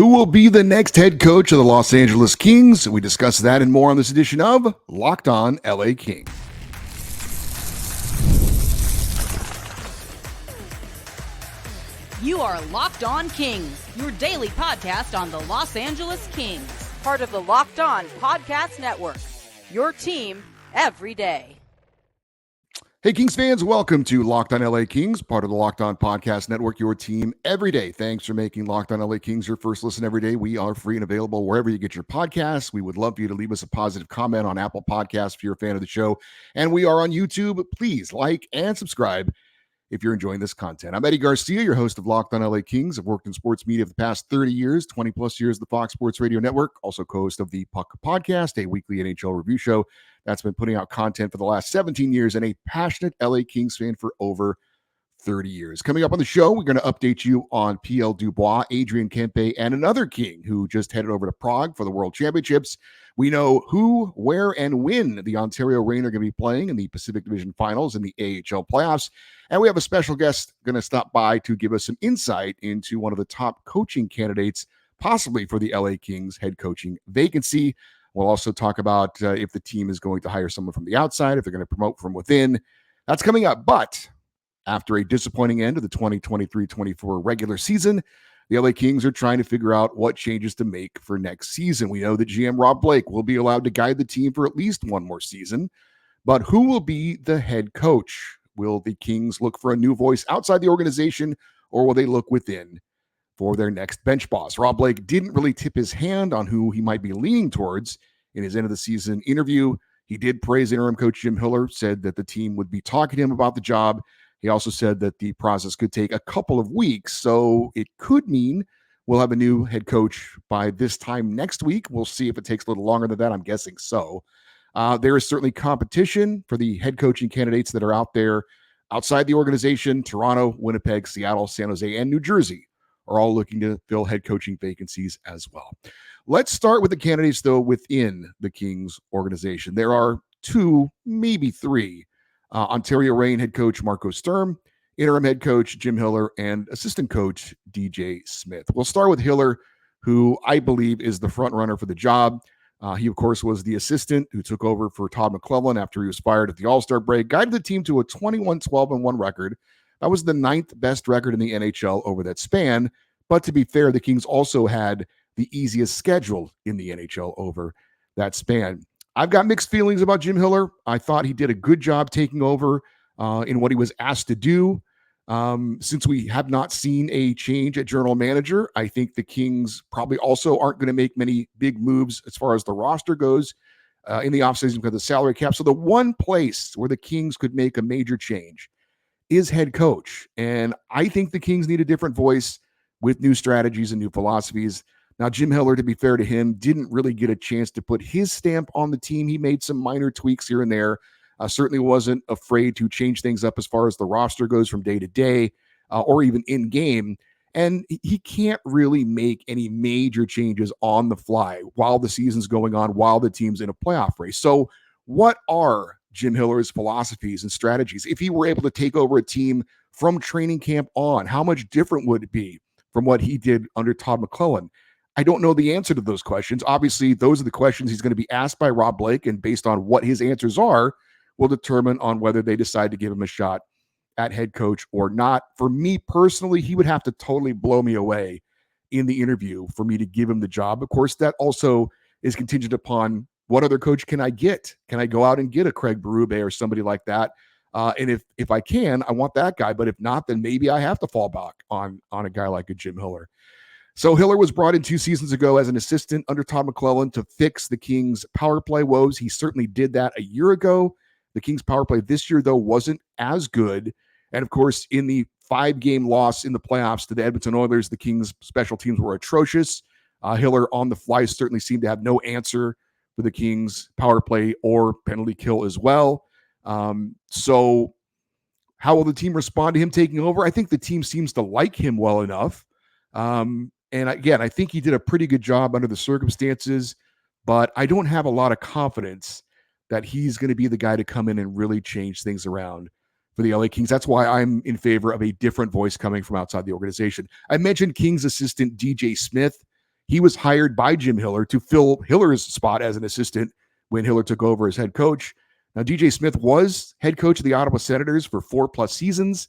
Who will be the next head coach of the Los Angeles Kings? We discuss that and more on this edition of Locked On LA Kings. You are Locked On Kings, your daily podcast on the Los Angeles Kings, part of the Locked On Podcast Network, your team every day. Hey, Kings fans, welcome to Locked On LA Kings, part of the Locked On Podcast Network, your team every day. Thanks for making Locked On LA Kings your first listen every day. We are free and available wherever you get your podcasts. We would love for you to leave us a positive comment on Apple Podcasts if you're a fan of the show. And we are on YouTube. Please like and subscribe if you're enjoying this content. I'm Eddie Garcia, your host of Locked On LA Kings. I've worked in sports media for the past 30 years, 20 plus years at the Fox Sports Radio Network, also co-host of the Puck Podcast, a weekly NHL review show that's been putting out content for the last 17 years, and a passionate LA Kings fan for over 30 years. Coming up on the show, we're going to update you on PL Dubois, Adrian Kempe, and another King who just headed over to Prague for the World Championships. We know who, where, and when the Ontario Reign are going to be playing in the Pacific Division Finals and the AHL playoffs. And we have a special guest going to stop by to give us some insight into one of the top coaching candidates, possibly for the LA Kings head coaching vacancy. We'll also talk about if the team is going to hire someone from the outside, if they're going to promote from within. That's coming up. But after a disappointing end of the 2023-24 regular season, the LA Kings are trying to figure out what changes to make for next season. We know that GM Rob Blake will be allowed to guide the team for at least one more season. But who will be the head coach? Will the Kings look for a new voice outside the organization, or will they look within for their next bench boss? Rob Blake didn't really tip his hand on who he might be leaning towards in his end of the season interview. He did praise interim coach Jim Hiller, said that the team would be talking to him about the job. He also said that the process could take a couple of weeks, so it could mean we'll have a new head coach by this time next week. We'll see if it takes a little longer than that. I'm guessing so. There is certainly competition for the head coaching candidates that are out there outside the organization. Toronto, Winnipeg, Seattle, San Jose, and New Jersey are all looking to fill head coaching vacancies as well. Let's start with the candidates, though, within the Kings organization. There are two, maybe three. Ontario Reign head coach Marco Sturm, interim head coach Jim Hiller, and assistant coach DJ Smith. We'll start with Hiller, who I believe is the front runner for the job. He, of course, was the assistant who took over for Todd McClellan after he was fired at the All-Star break, guided the team to a 21-12-1 record. That was the 9th best record in the NHL over that span. But to be fair, the Kings also had the easiest schedule in the NHL over that span. I've got mixed feelings about Jim Hiller. I thought he did a good job taking over in what he was asked to do. Since we have not seen a change at general manager, I think the Kings probably also aren't going to make many big moves as far as the roster goes in the offseason because of the salary cap. So the one place where the Kings could make a major change is head coach. And I think the Kings need a different voice with new strategies and new philosophies. Now, Jim Hiller, to be fair to him, didn't really get a chance to put his stamp on the team. He made some minor tweaks here and there. Certainly wasn't afraid to change things up as far as the roster goes from day to day or even in game. And he can't really make any major changes on the fly while the season's going on, while the team's in a playoff race. So what are Jim Hiller's philosophies and strategies? If he were able to take over a team from training camp on, how much different would it be from what he did under Todd McClellan? I don't know the answer to those questions. Obviously, those are the questions he's going to be asked by Rob Blake, and based on what his answers are, will determine on whether they decide to give him a shot at head coach or not. For me personally, he would have to totally blow me away in the interview for me to give him the job. Of course, that also is contingent upon what other coach can I get? Can I go out and get a Craig Berube or somebody like that? And if I can, I want that guy. But if not, then maybe I have to fall back on a guy like a Jim Hiller. So Hiller was brought in 2 seasons ago as an assistant under Todd McClellan to fix the Kings' power play woes. He certainly did that a year ago. The Kings' power play this year, though, wasn't as good. And, of course, in the 5-game loss in the playoffs to the Edmonton Oilers, the Kings' special teams were atrocious. Hiller on the fly certainly seemed to have no answer for the Kings' power play or penalty kill as well. So how will the team respond to him taking over? I think the team seems to like him well enough. And again, I think he did a pretty good job under the circumstances, but I don't have a lot of confidence that he's going to be the guy to come in and really change things around for the LA Kings. That's why I'm in favor of a different voice coming from outside the organization. I mentioned Kings assistant DJ Smith. He was hired by Jim Hiller to fill Hiller's spot as an assistant when Hiller took over as head coach. Now, DJ Smith was head coach of the Ottawa Senators for 4+ seasons.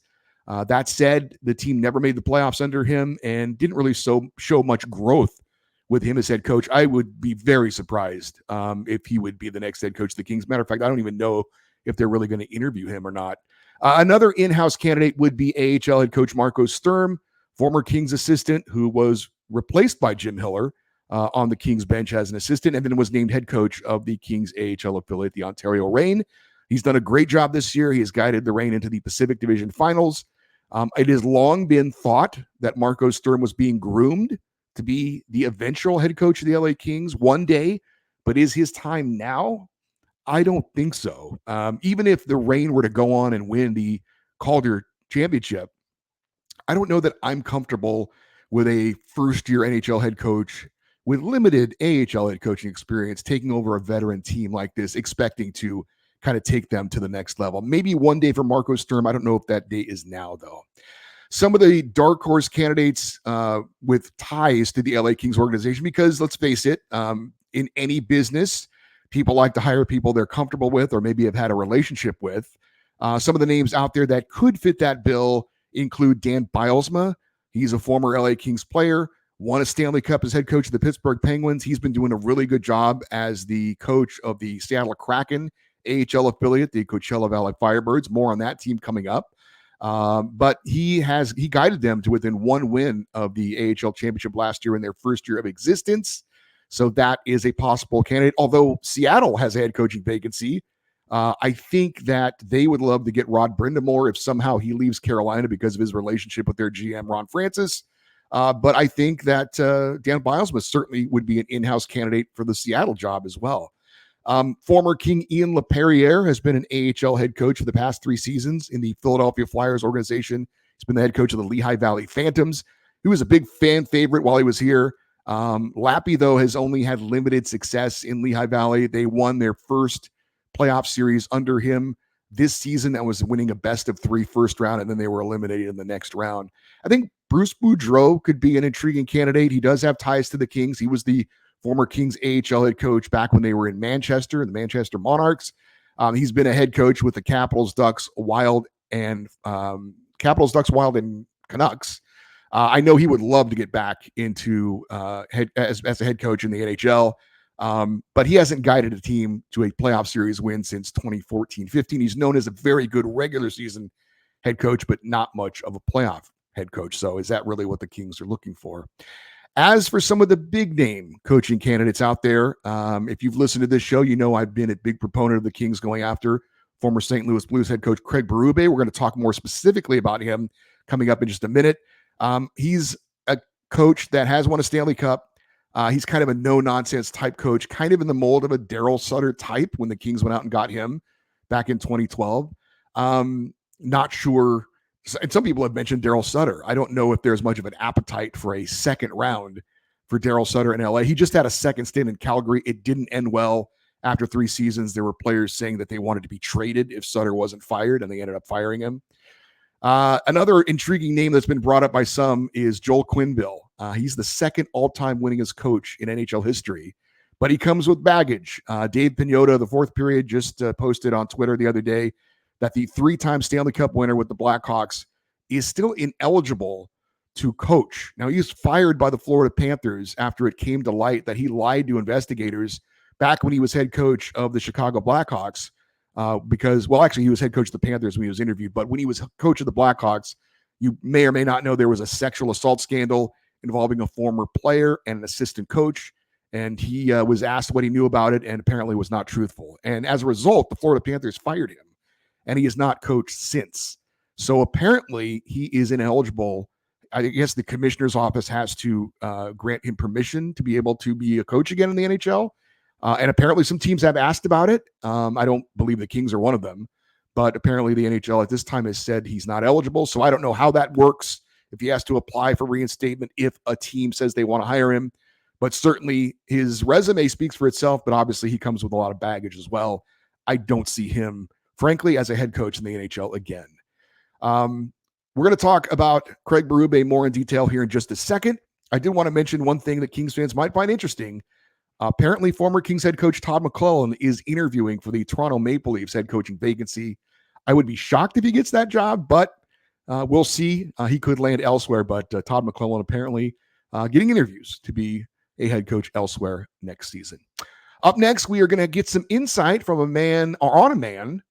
That said, the team never made the playoffs under him and didn't really show much growth with him as head coach. I would be very surprised if he would be the next head coach of the Kings. Matter of fact, I don't even know if they're really going to interview him or not. Another in-house candidate would be AHL head coach Marco Sturm, former Kings assistant who was replaced by Jim Hiller on the Kings bench as an assistant, and then was named head coach of the Kings AHL affiliate, the Ontario Reign. He's done a great job this year. He has guided the Reign into the Pacific Division Finals. It has long been thought that Marco Sturm was being groomed to be the eventual head coach of the LA Kings one day, but is his time now? I don't think so. Even if the Reign were to go on and win the Calder Championship, I don't know that I'm comfortable with a first-year NHL head coach with limited AHL head coaching experience taking over a veteran team like this, expecting to kind of take them to the next level. Maybe one day for Marco Sturm. I don't know if that day is now, though. Some of the dark horse candidates with ties to the LA Kings organization, because let's face it, in any business, people like to hire people they're comfortable with or maybe have had a relationship with. Some of the names out there that could fit that bill include Dan Bylsma. He's a former LA Kings player, won a Stanley Cup as head coach of the Pittsburgh Penguins. He's been doing a really good job as the coach of the Seattle Kraken AHL affiliate, the Coachella Valley Firebirds. More on that team coming up. But he guided them to within one win of the AHL championship last year in their first year of existence. So that is a possible candidate. Although Seattle has a head coaching vacancy, I think that they would love to get Rod Brindamore if somehow he leaves Carolina because of his relationship with their GM, Ron Francis. But I think that Dan Bylsma certainly would be an in-house candidate for the Seattle job as well. Former King Ian LaPerriere has been an AHL head coach for the past 3 seasons in the Philadelphia Flyers organization. He's been the head coach of the Lehigh Valley Phantoms. He was a big fan favorite while he was here. Lappy, though, has only had limited success in Lehigh Valley. They won their first playoff series under him this season. That was winning a best-of-3 first round, and then they were eliminated in the next round. I think Bruce Boudreau could be an intriguing candidate. He does have ties to the Kings. He was the former Kings AHL head coach back when they were in Manchester, the Manchester Monarchs. He's been a head coach with the Capitals, Ducks, Wild, and Canucks. I know he would love to get back into as a head coach in the NHL, but he hasn't guided a team to a playoff series win since 2014-15. He's known as a very good regular season head coach, but not much of a playoff head coach. So is that really what the Kings are looking for? As for some of the big name coaching candidates out there, if you've listened to this show, you know I've been a big proponent of the Kings going after former St. Louis Blues head coach Craig Berube. We're going to talk more specifically about him coming up in just a minute. He's a coach that has won a Stanley Cup. He's kind of a no-nonsense type coach, kind of in the mold of a Daryl Sutter type when the Kings went out and got him back in 2012. Not sure. And some people have mentioned Daryl Sutter. I don't know if there's much of an appetite for a second round for Daryl Sutter in LA. He just had a second stint in Calgary. It didn't end well. After 3 seasons, there were players saying that they wanted to be traded if Sutter wasn't fired, and they ended up firing him. Another intriguing name that's been brought up by some is Joel Quenneville. He's the second all-time winningest coach in NHL history, but he comes with baggage. Dave Pagnotta, the fourth period, just posted on Twitter the other day that the 3-time Stanley Cup winner with the Blackhawks is still ineligible to coach. Now, he was fired by the Florida Panthers after it came to light that he lied to investigators back when he was head coach of the Chicago Blackhawks. Actually, he was head coach of the Panthers when he was interviewed, but when he was coach of the Blackhawks, you may or may not know there was a sexual assault scandal involving a former player and an assistant coach, and he was asked what he knew about it and apparently was not truthful. And as a result, the Florida Panthers fired him, and he has not coached since. So apparently he is ineligible. I guess the commissioner's office has to grant him permission to be able to be a coach again in the NHL. And apparently some teams have asked about it. I don't believe the Kings are one of them, but apparently the NHL at this time has said he's not eligible. So I don't know how that works, if he has to apply for reinstatement, if a team says they want to hire him. But certainly his resume speaks for itself, but obviously he comes with a lot of baggage as well. I don't see him, frankly, as a head coach in the NHL again. We're going to talk about Craig Berube more in detail here in just a second. I did want to mention one thing that Kings fans might find interesting. Apparently, former Kings head coach Todd McClellan is interviewing for the Toronto Maple Leafs head coaching vacancy. I would be shocked if he gets that job, but we'll see. He could land elsewhere, but Todd McClellan apparently getting interviews to be a head coach elsewhere next season. Up next, we are going to get some insight from a man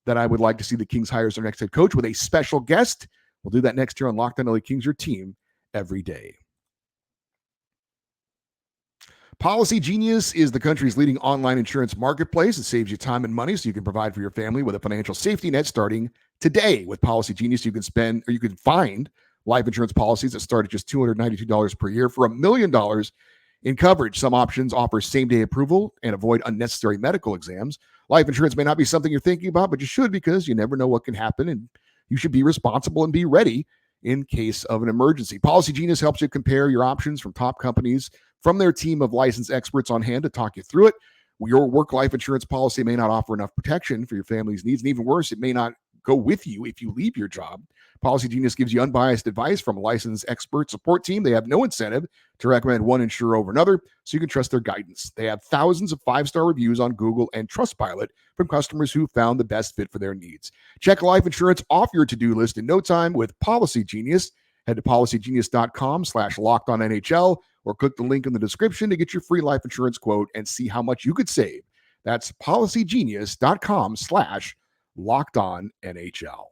that I would like to see the Kings hire as their next head coach with a special guest. We'll do that next year on Locked On LA Kings, your team every day. Policygenius is the country's leading online insurance marketplace. It saves you time and money so you can provide for your family with a financial safety net starting today. With Policygenius, you can find life insurance policies that start at just $292 per year for $1 million in coverage. Some options offer same-day approval and avoid unnecessary medical exams. Life insurance may not be something you're thinking about, but you should, because you never know what can happen, and you should be responsible and be ready in case of an emergency. Policygenius helps you compare your options from top companies from their team of licensed experts on hand to talk you through it. Your work life insurance policy may not offer enough protection for your family's needs, and even worse, it may not go with you if you leave your job. Policygenius gives you unbiased advice from a licensed expert support team. They have no incentive to recommend one insurer over another, so you can trust their guidance. They have thousands of 5-star reviews on Google and Trustpilot from customers who found the best fit for their needs. Check life insurance off your to-do list in no time with Policygenius. Head to policygenius.com/lockedonnhl or click the link in the description to get your free life insurance quote and see how much you could save. That's policygenius.com/lockedonnhl.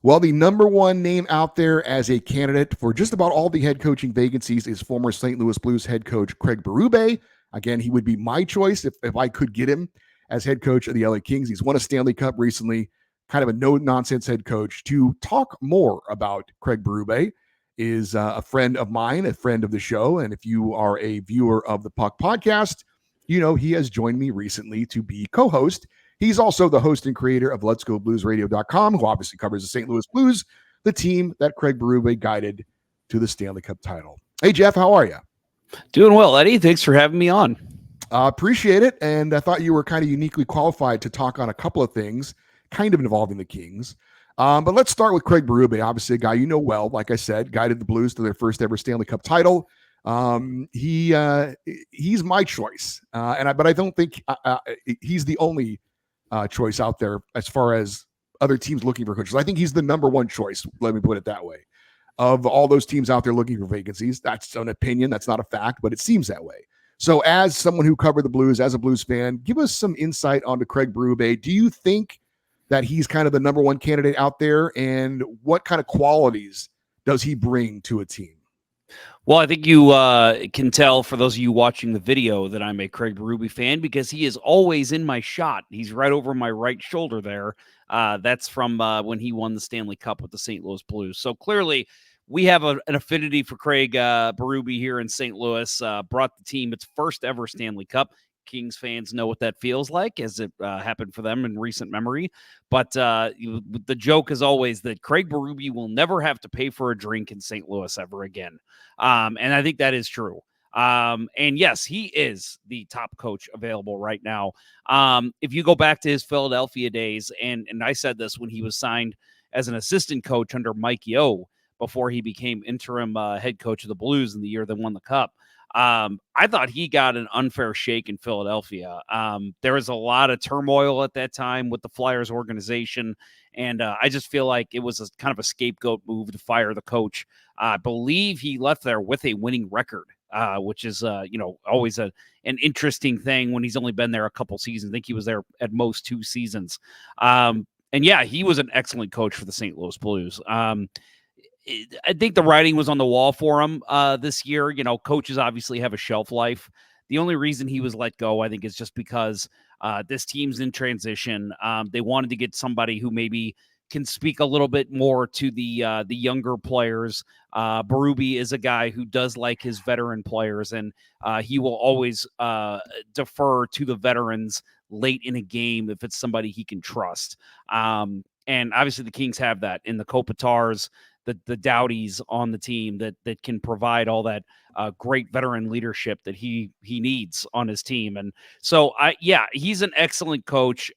Well, the number one name out there as a candidate for just about all the head coaching vacancies is former St. Louis Blues head coach Craig Berube. Again, he would be my choice if I could get him as head coach of the LA Kings. He's won a Stanley Cup recently, kind of a no-nonsense head coach. To talk more about Craig Berube is a friend of mine, a friend of the show, and if you are a viewer of the Puck podcast, you know he has joined me recently to be co-host. He's also the host and creator of Let's Go Blues Radio.com, who obviously covers the St. Louis Blues, the team that Craig Berube guided to the Stanley Cup title. Hey, Jeff, how are you? Doing well, Eddie. Thanks for having me on. Appreciate it. And I thought you were kind of uniquely qualified to talk on a couple of things kind of involving the Kings. But let's start with Craig Berube, obviously a guy you know well. Like I said, guided the Blues to their first ever Stanley Cup title. He's my choice. But I don't think he's the only choice out there as far as other teams looking for coaches. I think he's the number one choice. Let me put it that way. Of all those teams out there looking for vacancies, that's an opinion. That's not a fact, but it seems that way. So as someone who covered the Blues, as a Blues fan, give us some insight onto Craig Berube. Do you think that he's kind of the number one candidate out there, and what kind of qualities does he bring to a team? Well, I think you can tell, for those of you watching the video, that I'm a Craig Berube fan because he is always in my shot. He's right over my right shoulder there. That's from when he won the Stanley Cup with the St. Louis Blues. So clearly we have an affinity for Craig Berube here in St. Louis. Brought the team its first ever Stanley Cup. Kings fans know what that feels like, as it happened for them in recent memory. But the joke is always that Craig Berube will never have to pay for a drink in St. Louis ever again. And I think that is true. And yes, he is the top coach available right now. If you go back to his Philadelphia days, and I said this when he was signed as an assistant coach under Mike Yeo before he became interim head coach of the Blues in the year they won the Cup. I thought he got an unfair shake in Philadelphia. There was a lot of turmoil at that time with the Flyers organization, and I just feel like it was kind of a scapegoat move to fire the coach. I believe he left there with a winning record, which is always an interesting thing when he's only been there a couple seasons. I think he was there at most 2 seasons. And yeah, he was an excellent coach for the St. Louis Blues. I think the writing was on the wall for him this year. You know, coaches obviously have a shelf life. The only reason he was let go, I think, is just because this team's in transition. They wanted to get somebody who maybe can speak a little bit more to the younger players. Berube is a guy who does like his veteran players, and he will always defer to the veterans late in a game if it's somebody he can trust. And obviously the Kings have that in the Kopitars, the Dowdies on the team that can provide all that great veteran leadership that he needs on his team. And so he's an excellent coach,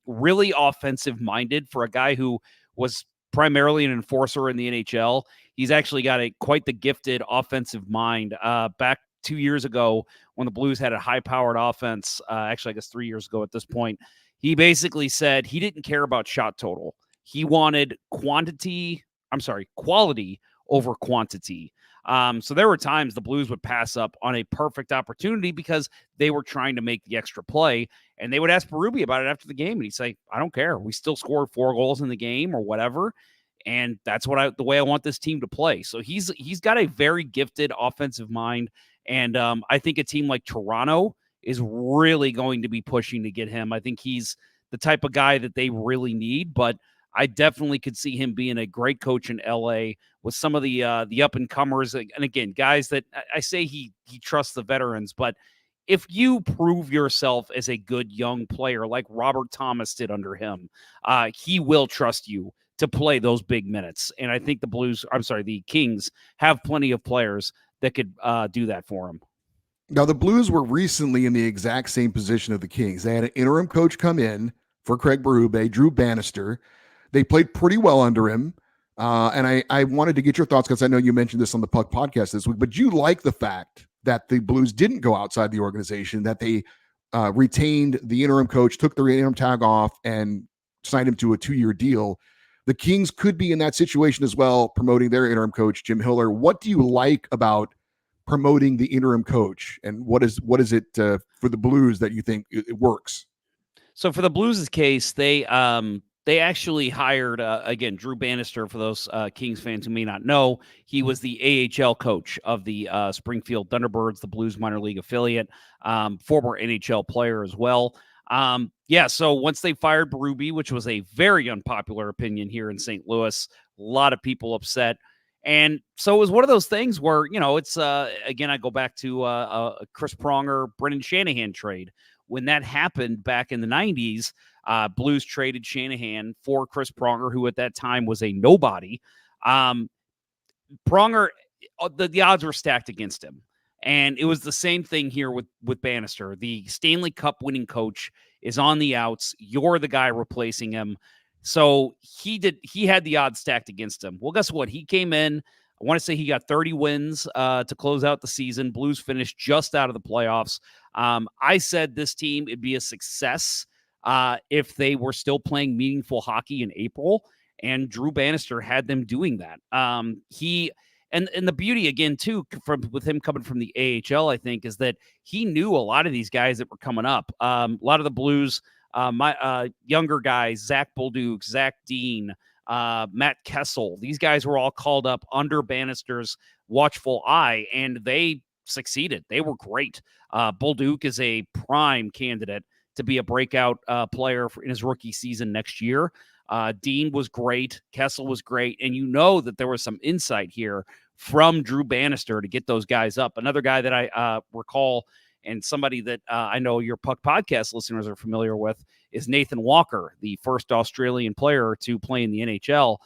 really offensive minded for a guy who was primarily an enforcer in the NHL. He's actually got quite the gifted offensive mind. Back 2 years ago, when the Blues had a high-powered offense, actually I guess 3 years ago at this point, he basically said he didn't care about shot total. He wanted quality over quantity. So there were times the Blues would pass up on a perfect opportunity because they were trying to make the extra play, and they would ask Berube about it after the game, and he'd say, I don't care. We still scored 4 goals in the game or whatever, and that's the way I want this team to play. So he's got a very gifted offensive mind, and I think a team like Toronto is really going to be pushing to get him. I think he's the type of guy that they really need, but I definitely could see him being a great coach in LA with some of the up and comers. And again, guys that I say he trusts the veterans, but if you prove yourself as a good young player like Robert Thomas did under him, he will trust you to play those big minutes. And I think the Kings have plenty of players that could do that for him. Now, the Blues were recently in the exact same position of the Kings. They had an interim coach come in for Craig Berube, Drew Bannister. They played pretty well under him. And I wanted to get your thoughts because I know you mentioned this on the Puck podcast this week, but you like the fact that the Blues didn't go outside the organization, that they retained the interim coach, took the interim tag off, and signed him to a 2-year deal. The Kings could be in that situation as well, promoting their interim coach, Jim Hiller. What do you like about promoting the interim coach, and what is it for the Blues that you think it works? So for the Blues' case, they actually hired, again, Drew Bannister. For those Kings fans who may not know, he was the AHL coach of the Springfield Thunderbirds, the Blues minor league affiliate, former NHL player as well. So once they fired Berube, which was a very unpopular opinion here in St. Louis, a lot of people upset. And so it was one of those things where, it's, again, I go back to Chris Pronger, Brendan Shanahan trade. When that happened back in the 90s, Blues traded Shanahan for Chris Pronger, who at that time was a nobody. Pronger, the odds were stacked against him. And it was the same thing here with Bannister. The Stanley Cup winning coach is on the outs. You're the guy replacing him. So he had the odds stacked against him. Well, guess what? He came in. I want to say he got 30 wins to close out the season. Blues finished just out of the playoffs. I said this team would be a success if they were still playing meaningful hockey in April, and Drew Bannister had them doing that. And the beauty, again, too, with him coming from the AHL, I think, is that he knew a lot of these guys that were coming up. A lot of the Blues, my younger guys, Zach Bolduc, Zach Dean, Matt Kessel, these guys were all called up under Bannister's watchful eye, and they succeeded. They were great. Bolduc is a prime candidate to be a breakout player in his rookie season next year. Dean was great. Kessel was great. And you know that there was some insight here from Drew Bannister to get those guys up. Another guy that I recall, and somebody that I know your Puck podcast listeners are familiar with, is Nathan Walker, the first Australian player to play in the NHL.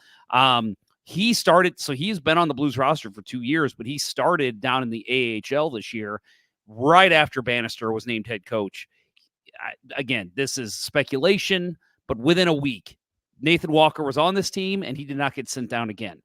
He's been on the Blues roster for 2 years, but he started down in the AHL this year, right after Bannister was named head coach. Again, this is speculation, but within a week, Nathan Walker was on this team, and he did not get sent down again.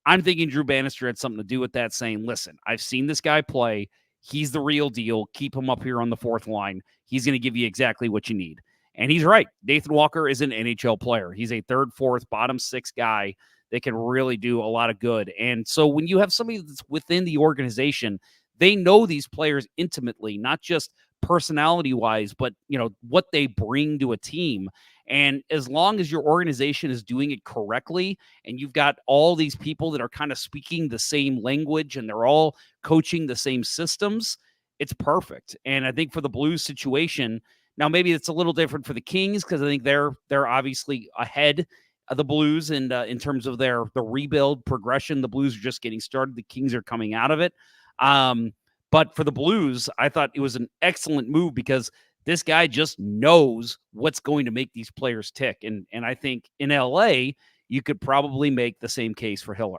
I'm thinking Drew Bannister had something to do with that, saying, listen, I've seen this guy play. He's the real deal. Keep him up here on the fourth line. He's going to give you exactly what you need. And he's right. Nathan Walker is an NHL player. He's a third, fourth, bottom six guy that can really do a lot of good. And so when you have somebody that's within the organization, they know these players intimately, not just personality-wise, but what they bring to a team. And as long as your organization is doing it correctly, and you've got all these people that are kind of speaking the same language and they're all coaching the same systems, it's perfect. And I think for the Blues situation, now maybe it's a little different for the Kings because I think they're obviously ahead of the Blues and in terms of the rebuild progression. The Blues are just getting started. The Kings are coming out of it. But for the Blues, I thought it was an excellent move because this guy just knows what's going to make these players tick. And I think in LA, you could probably make the same case for Hiller.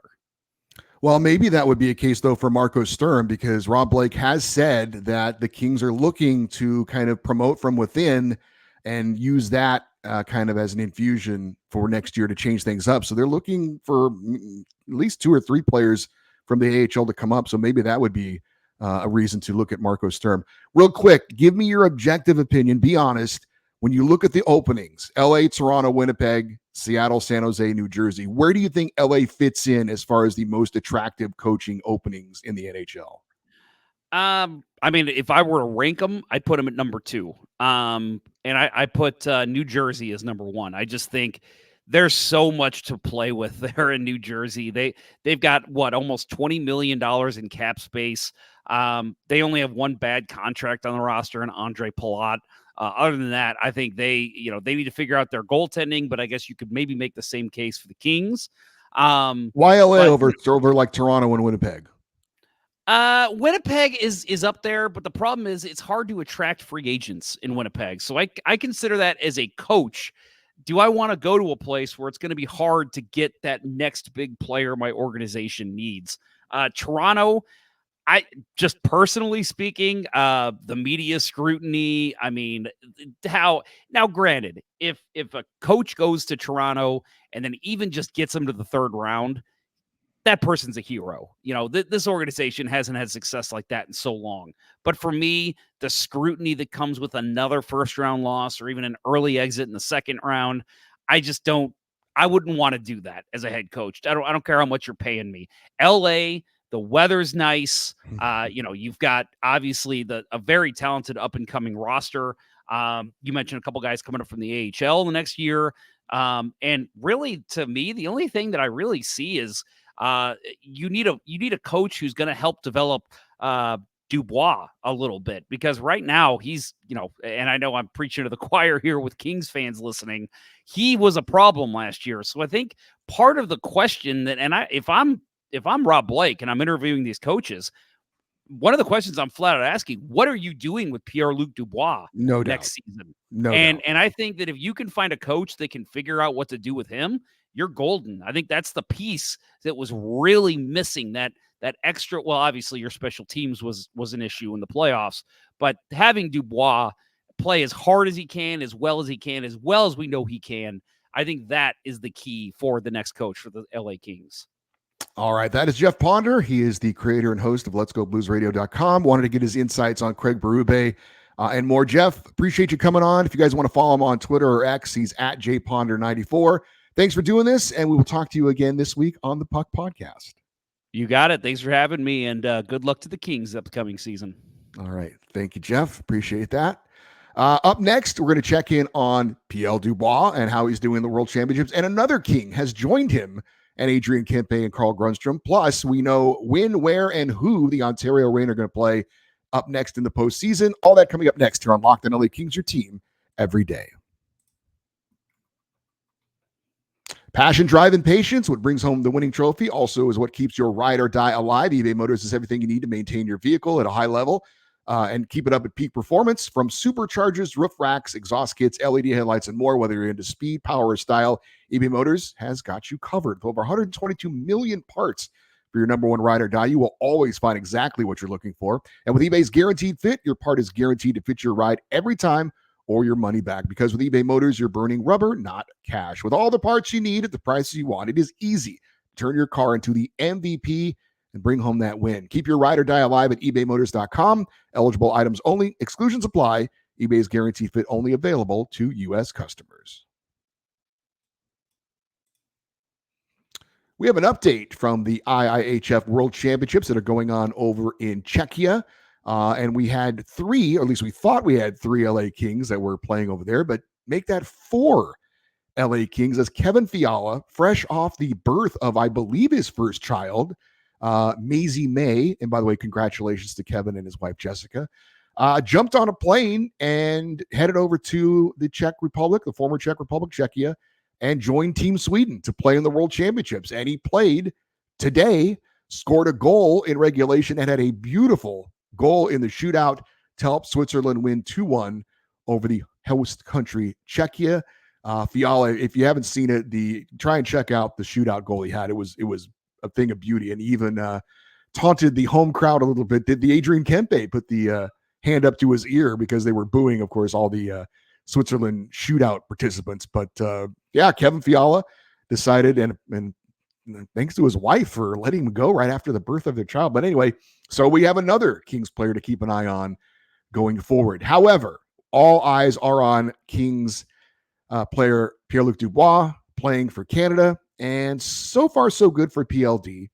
Well, maybe that would be a case, though, for Marco Sturm, because Rob Blake has said that the Kings are looking to kind of promote from within and use that kind of as an infusion for next year to change things up. So they're looking for at least 2 or 3 players from the AHL to come up. So maybe that would be a reason to look at Marco Sturm. Real quick, give me your objective opinion. Be honest. When you look at the openings, LA, Toronto, Winnipeg, Seattle, San Jose, New Jersey, where do you think LA fits in as far as the most attractive coaching openings in the NHL? I mean, if I were to rank them, I'd put them at number 2. And I put New Jersey as number 1. I just think there's so much to play with there in New Jersey. They've got almost $20 million in cap space. They only have one bad contract on the roster, and Andre Palat. Other than that, I think they need to figure out their goaltending, but I guess you could maybe make the same case for the Kings. Why LA over like Toronto and Winnipeg? Winnipeg is up there, but the problem is it's hard to attract free agents in Winnipeg. So I consider that as a coach. Do I want to go to a place where it's going to be hard to get that next big player my organization needs? Toronto, I just personally speaking, the media scrutiny. I mean, now granted, if a coach goes to Toronto and then even just gets them to the 3rd round, that person's a hero. This organization hasn't had success like that in so long. But for me, the scrutiny that comes with another 1st-round loss or even an early exit in the 2nd round, I wouldn't want to do that as a head coach. I don't care how much you're paying me. LA, the weather's nice. You've got obviously a very talented up and coming roster. You mentioned a couple guys coming up from the AHL the next year. And really, to me, the only thing that I really see is you need a coach who's going to help develop Dubois a little bit, because right now he's, and I know I'm preaching to the choir here with Kings fans listening, he was a problem last year. So I think part of the question if I'm Rob Blake and I'm interviewing these coaches, one of the questions I'm flat out asking, what are you doing with Pierre-Luc Dubois next season? And I think that if you can find a coach that can figure out what to do with him, you're golden. I think that's the piece that was really missing, that extra. Well, obviously your special teams was an issue in the playoffs, but having Dubois play as hard as he can, as well as we know he can, I think that is the key for the next coach for the LA Kings. All right, that is Jeff Ponder. He is the creator and host of Let'sGoBluesRadio.com. Wanted to get his insights on Craig Berube and more. Jeff, appreciate you coming on. If you guys want to follow him on Twitter or X, he's at jponder94. Thanks for doing this, and we will talk to you again this week on the Puck Podcast. You got it. Thanks for having me, and good luck to the Kings upcoming season. All right. Thank you, Jeff. Appreciate that. Up next, we're going to check in on P.L. Dubois and how he's doing in the World Championships. And another King has joined him, and Adrian Kempe and Carl Grundstrom. Plus, we know when, where, and who the Ontario Reign are going to play up next in the postseason. All that coming up next here on Locked On LA Kings, your team every day. Passion, drive, and patience, what brings home the winning trophy, also is what keeps your ride or die alive. eBay Motors is everything you need to maintain your vehicle at a high level and keep it up at peak performance. From superchargers, roof racks, exhaust kits, LED headlights, and more, whether you're into speed, power, or style, eBay Motors has got you covered. With over 122 million parts for your number one ride or die, you will always find exactly what you're looking for. And with eBay's Guaranteed Fit, your part is guaranteed to fit your ride every time, or your money back. Because with eBay Motors, you're burning rubber, not cash. With all the parts you need at the prices you want, it is easy to turn your car into the MVP and bring home that win. Keep your ride or die alive at ebaymotors.com. Eligible items only. Exclusions apply. eBay's Guaranteed Fit only available to U.S. customers. We have an update from the IIHF World Championships that are going on over in Czechia. And we had 3, or at least we thought we had 3 LA Kings that were playing over there, but make that 4 LA Kings as Kevin Fiala, fresh off the birth of, I believe, his first child, Maisie May. And by the way, congratulations to Kevin and his wife, Jessica. Jumped on a plane and headed over to the Czech Republic, the former Czech Republic, Czechia, and joined Team Sweden to play in the World Championships. And he played today, scored a goal in regulation, and had a beautiful goal in the shootout to help Switzerland win 2-1 over the host country, Czechia. Fiala, if you haven't seen it, try and check out the shootout goal he had. It was a thing of beauty, and even taunted the home crowd a little bit. Did the Adrian Kempe put the hand up to his ear because they were booing, of course, all the Switzerland shootout participants. But yeah, Kevin Fiala decided, and thanks to his wife for letting him go right after the birth of their child. But anyway, so we have another Kings player to keep an eye on going forward. However, all eyes are on Kings player Pierre-Luc Dubois playing for Canada, and so far so good for PLD.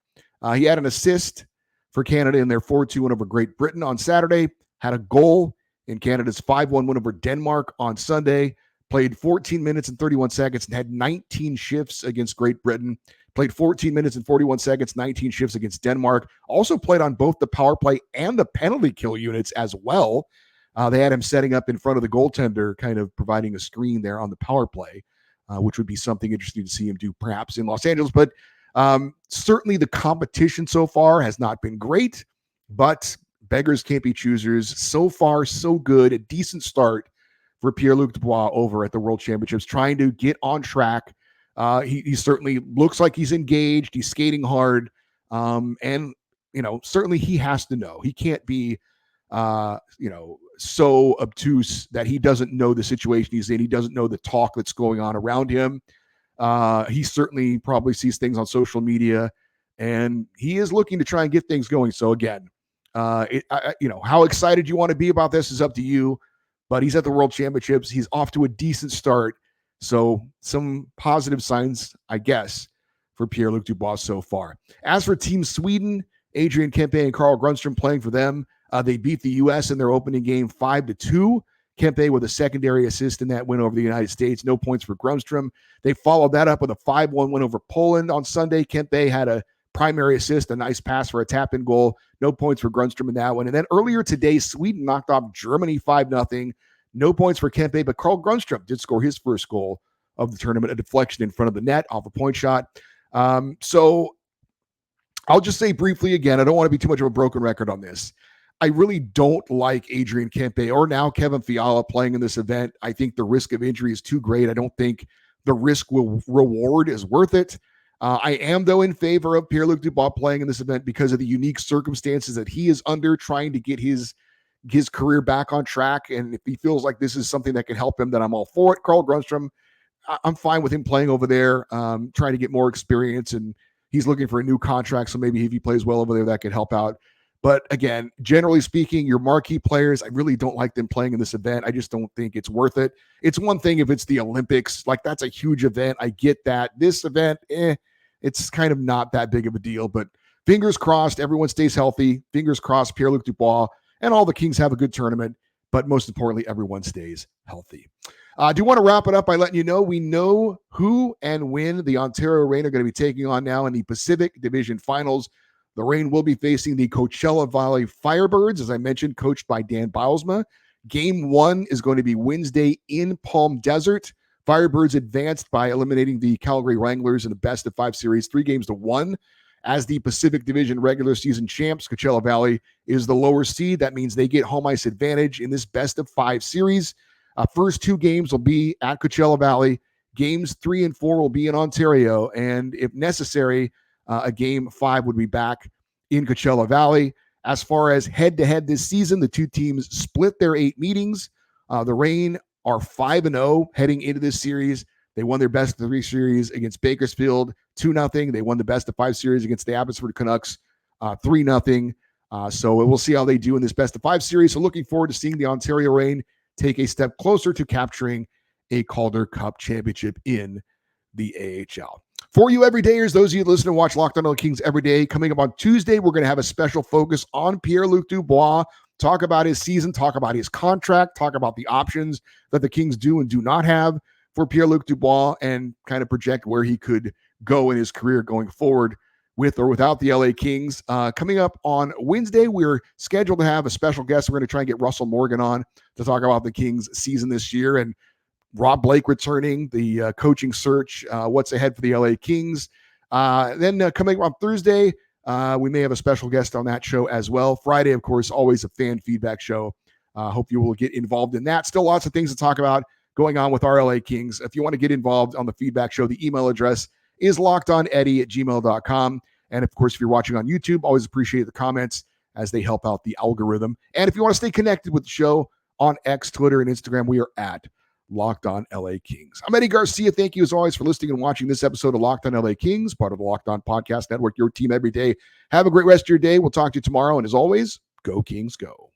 He had an assist for Canada in their 4-2 win over Great Britain on Saturday, had a goal in Canada's 5-1 win over Denmark on Sunday, played 14 minutes and 31 seconds and had 19 shifts against Great Britain, played 14 minutes and 41 seconds, 19 shifts against Denmark, also played on both the power play and the penalty kill units as well. They had him setting up in front of the goaltender, kind of providing a screen there on the power play, which would be something interesting to see him do perhaps in Los Angeles. But certainly the competition so far has not been great, but beggars can't be choosers. So far, so good. A decent start for Pierre-Luc Dubois over at the World Championships, trying to get on track. He certainly looks like he's engaged. He's skating hard. And, certainly he has to know. He can't be, so obtuse that he doesn't know the situation he's in. He doesn't know the talk that's going on around him. He certainly probably sees things on social media, and he is looking to try and get things going. So again, how excited you want to be about this is up to you, but he's at the World Championships. He's off to a decent start. So some positive signs, I guess, for Pierre-Luc Dubois so far. As for Team Sweden, Adrian Kempe and Carl Grundstrom playing for them. They beat the U.S. in their opening game 5-2. Kempe with a secondary assist in that win over the United States. No points for Grundstrom. They followed that up with a 5-1 win over Poland on Sunday. Kempe had a primary assist, a nice pass for a tap-in goal. No points for Grundstrom in that one. And then earlier today, Sweden knocked off Germany 5-0. No points for Kempe, but Carl Grundstrom did score his first goal of the tournament, a deflection in front of the net off a point shot. So I'll just say briefly again, I don't want to be too much of a broken record on this. I really don't like Adrian Kempe or now Kevin Fiala playing in this event. I think the risk of injury is too great. I don't think the risk reward is worth it. I am, though, in favor of Pierre-Luc Dubois playing in this event because of the unique circumstances that he is under, trying to get his career back on track. And if he feels like this is something that can help him, then I'm all for it. Carl Grundstrom, I'm fine with him playing over there, trying to get more experience, and he's looking for a new contract. So maybe if he plays well over there, that could help out. But again, generally speaking, your marquee players, I really don't like them playing in this event. I just don't think it's worth it. It's one thing if it's the Olympics, like that's a huge event. I get that. This event, it's kind of not that big of a deal. But fingers crossed, everyone stays healthy. Fingers crossed, Pierre-Luc Dubois and all the Kings have a good tournament. But most importantly, everyone stays healthy. I do want to wrap it up by letting you know we know who and when the Ontario Reign are going to be taking on now in the Pacific Division Finals. The Reign will be facing the Coachella Valley Firebirds, as I mentioned, coached by Dan Bylsma. Game 1 is going to be Wednesday in Palm Desert. Firebirds advanced by eliminating the Calgary Wranglers in the best-of-5 series, 3-1. As the Pacific Division regular season champs, Coachella Valley is the lower seed. That means they get home ice advantage in this best-of-5 series. First 2 games will be at Coachella Valley. Games 3 and 4 will be in Ontario. And if necessary, a game 5 would be back in Coachella Valley. As far as head-to-head this season, the two teams split their 8 meetings. The Reign are 5-0 heading into this series. They won their best-of-3 series against Bakersfield, 2-0. They won the best-of-5 series against the Abbotsford Canucks, 3-0. So we'll see how they do in this best-of-5 series. So looking forward to seeing the Ontario Reign take a step closer to capturing a Calder Cup championship in the AHL. For you everydayers, those of you that listen and watch Locked On LA Kings every day, coming up on Tuesday, we're going to have a special focus on Pierre-Luc Dubois, talk about his season, talk about his contract, talk about the options that the Kings do and do not have for Pierre-Luc Dubois, and kind of project where he could go in his career going forward with or without the LA Kings. Coming up on Wednesday, we're scheduled to have a special guest. We're going to try and get Russell Morgan on to talk about the Kings season this year, and Rob Blake returning, the coaching search, what's ahead for the LA Kings. Then coming up on Thursday, we may have a special guest on that show as well. Friday, of course, always a fan feedback show. Hope you will get involved in that. Still lots of things to talk about going on with our LA Kings. If you want to get involved on the feedback show, the email address is lockedoneddie@gmail.com. And of course, if you're watching on YouTube, always appreciate the comments as they help out the algorithm. And if you want to stay connected with the show on X, Twitter, and Instagram, we are at Locked On LA Kings. I'm Eddie Garcia. Thank you as always for listening and watching this episode of Locked On LA Kings, part of the Locked On Podcast Network, your team every day. Have a great rest of your day. We'll talk to you tomorrow. And as always, go Kings, go.